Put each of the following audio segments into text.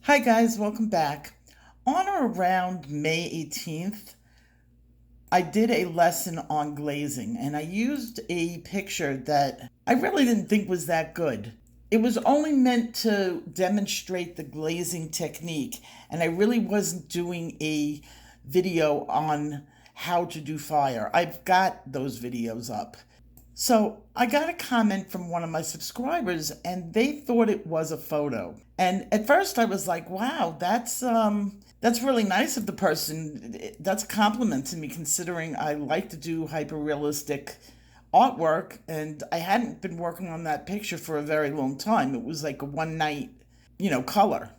Hi guys, welcome back. On or around May 18th, I did a lesson on glazing and I used a picture that I really didn't think was that good. It was only meant to demonstrate the glazing technique, and I really wasn't doing a video on how to do fire. I've got those videos up. So I got a comment from one of my subscribers and they thought it was a photo. And at first I was like, wow, that's really nice of the person. That's a compliment to me considering I like to do hyper realistic artwork and I hadn't been working on that picture for a very long time. It was like a one night, color.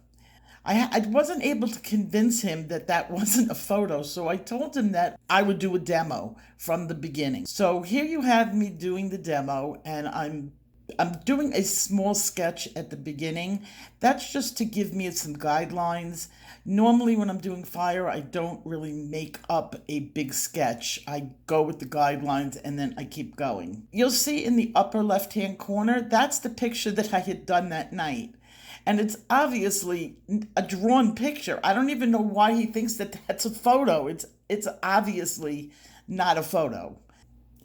I wasn't able to convince him that that wasn't a photo, so I told him that I would do a demo from the beginning. So here you have me doing the demo, and I'm doing a small sketch at the beginning. That's just to give me some guidelines. Normally, when I'm doing fire, I don't really make up a big sketch. I go with the guidelines and then I keep going. You'll see in the upper left hand corner, that's the picture that I had done that night. And it's obviously a drawn picture. I don't even know why he thinks that that's a photo. It's obviously not a photo.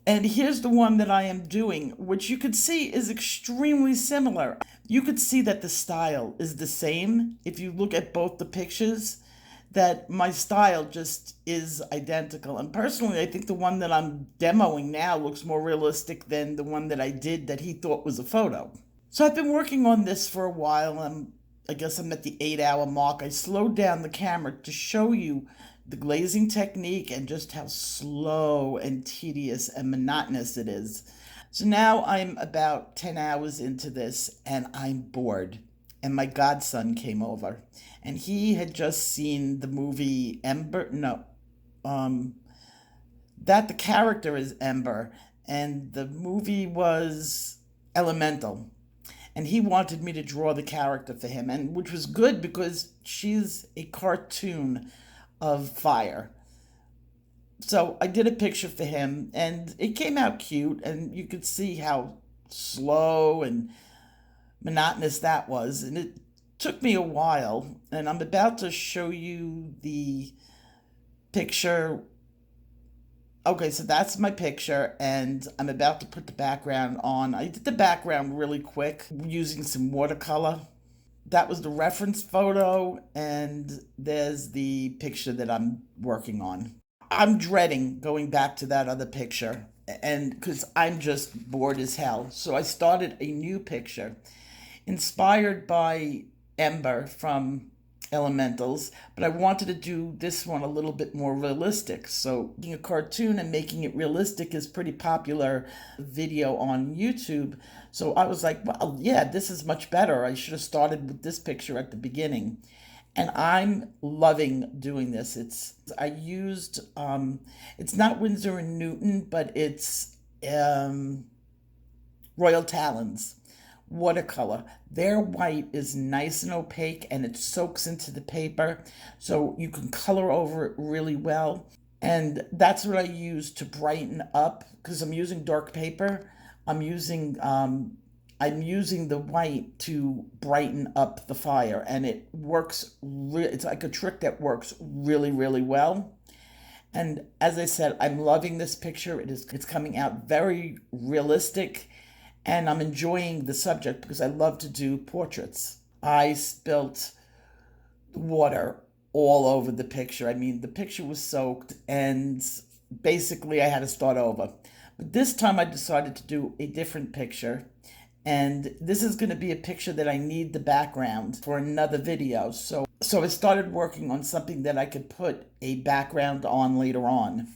And here's the one that I am doing, which you could see is extremely similar. You could see that the style is the same if you look at both the pictures, that my style just is identical. And personally, I think the one that I'm demoing now looks more realistic than the one that I did that he thought was a photo. So I've been working on this for a while. I guess I'm at the 8 hour mark. I slowed down the camera to show you the glazing technique and just how slow and tedious and monotonous it is. So now I'm about 10 hours into this and I'm bored. And my godson came over and he had just seen the movie Ember. No, that the character is Ember and the movie was Elemental, and he wanted me to draw the character for him, and which was good because she's a cartoon of fire. So I did a picture for him and it came out cute, and you could see how slow and monotonous that was, and it took me a while, and I'm about to show you the picture. Okay, so that's my picture, and I'm about to put the background on. I did the background really quick using some watercolor. That was the reference photo, and there's the picture that I'm working on. I'm dreading going back to that other picture, and because I'm just bored as hell. So I started a new picture inspired by Ember from Elementals, but I wanted to do this one a little bit more realistic. So making a cartoon and making it realistic is pretty popular video on YouTube. So I was like, well, yeah, this is much better. I should have started with this picture at the beginning. And I'm loving doing this. I used it's not Winsor and Newton, but it's Royal Talons watercolor. Their white is nice and opaque and it soaks into the paper, so you can color over it really well. And that's what I use to brighten up, because I'm using dark paper. I'm using the white to brighten up the fire, and it works. It's like a trick that works really, really well. And as I said, I'm loving this picture. It's coming out very realistic, and I'm enjoying the subject because I love to do portraits. I spilt water all over the picture. I mean, the picture was soaked, and basically I had to start over. But this time I decided to do a different picture, and this is going to be a picture that I need the background for another video. So I started working on something that I could put a background on later on.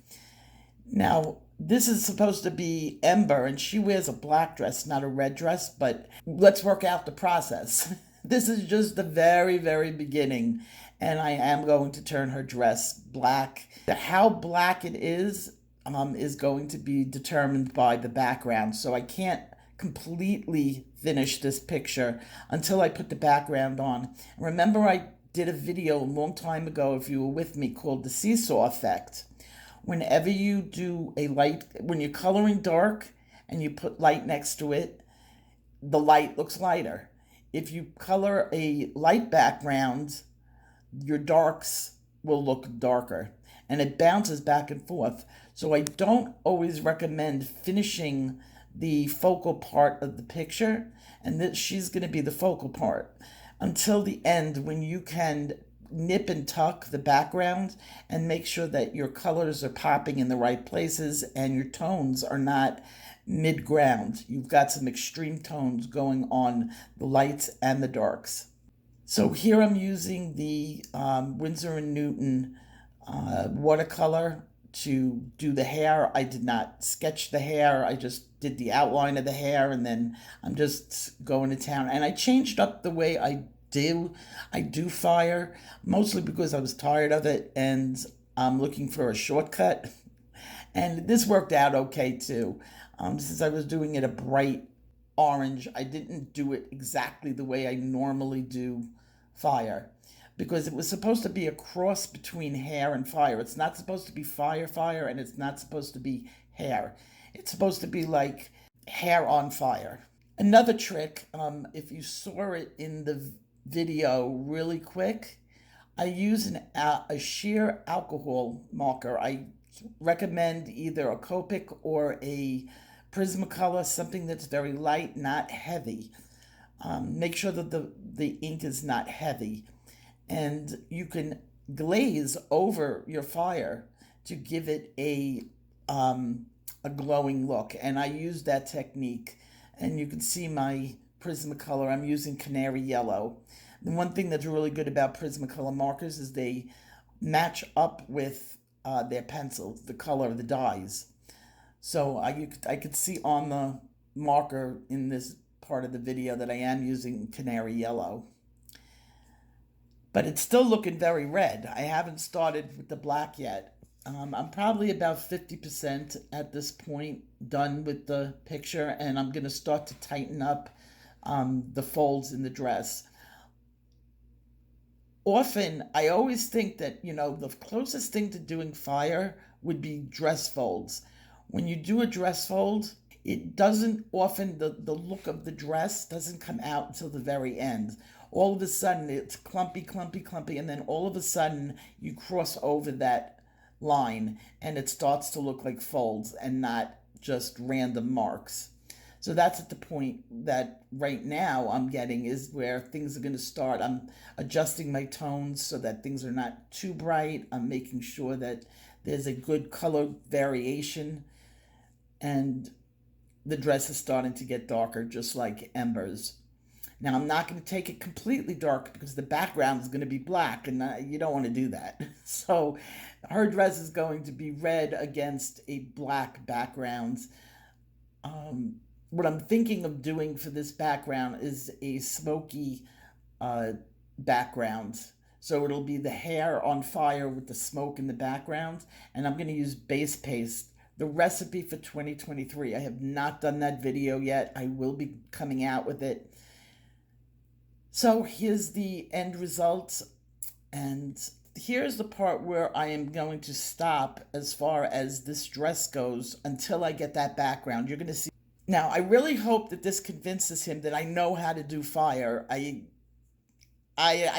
Now, this is supposed to be Ember, and she wears a black dress, not a red dress, but let's work out the process. This is just the very, very beginning, and I am going to turn her dress black. How black it is going to be determined by the background, so I can't completely finish this picture until I put the background on. Remember, I did a video a long time ago, if you were with me, called the seesaw effect. Whenever you do a light, when you're coloring dark and you put light next to it, the light looks lighter. if you color a light background, your darks will look darker, and it bounces back and forth. So I don't always recommend finishing the focal part of the picture, and that she's going to be the focal part, until the end, when you can nip and tuck the background and make sure that your colors are popping in the right places and your tones are not mid-ground. You've got some extreme tones going on the lights and the darks. So here I'm using the Winsor & Newton watercolor to do the hair. I did not sketch the hair. I just did the outline of the hair, and then I'm just going to town. And I changed up the way I do fire, mostly because I was tired of it and I'm looking for a shortcut. And this worked out okay too. Since I was doing it a bright orange, I didn't do it exactly the way I normally do fire, because it was supposed to be a cross between hair and fire. It's not supposed to be fire, and it's not supposed to be hair. It's supposed to be like hair on fire. Another trick, if you saw it in the video really quick, I use a sheer alcohol marker. I recommend either a Copic or a Prismacolor, something that's very light, not heavy. Make sure that the ink is not heavy. And you can glaze over your fire to give it a glowing look. And I use that technique. And you can see my Prismacolor. I'm using Canary Yellow. The one thing that's really good about Prismacolor markers is they match up with their pencils, the color of the dyes. So I could see on the marker in this part of the video that I am using Canary Yellow. But it's still looking very red. I haven't started with the black yet. I'm probably about 50% at this point done with the picture, and I'm going to start to tighten up the folds in the dress. Often, I always think that, the closest thing to doing fire would be dress folds. When you do a dress fold, it doesn't often, the look of the dress doesn't come out until the very end. All of a sudden, it's clumpy, and then all of a sudden, you cross over that line, and it starts to look like folds and not just random marks. So that's at the point that right now I'm getting, is where things are going to start. I'm adjusting my tones so that things are not too bright. I'm making sure that there's a good color variation, and the dress is starting to get darker, just like Ember's. Now, I'm not going to take it completely dark because the background is going to be black, and you don't want to do that. So her dress is going to be red against a black background. What I'm thinking of doing for this background is a smoky background. So it'll be the hair on fire with the smoke in the background, and I'm going to use base paste. The recipe for 2023. I have not done that video yet. I will be coming out with it. So here's the end result, and here's the part where I am going to stop as far as this dress goes until I get that background. You're going to see. Now, I really hope that this convinces him that I know how to do fire. I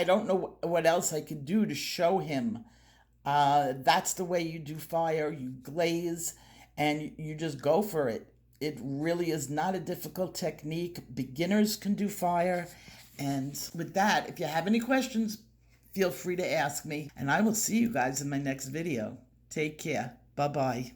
don't know what else I could do to show him. That's the way you do fire. You glaze, and you just go for it. It really is not a difficult technique. Beginners can do fire. And with that, if you have any questions, feel free to ask me. And I will see you guys in my next video. Take care. Bye-bye.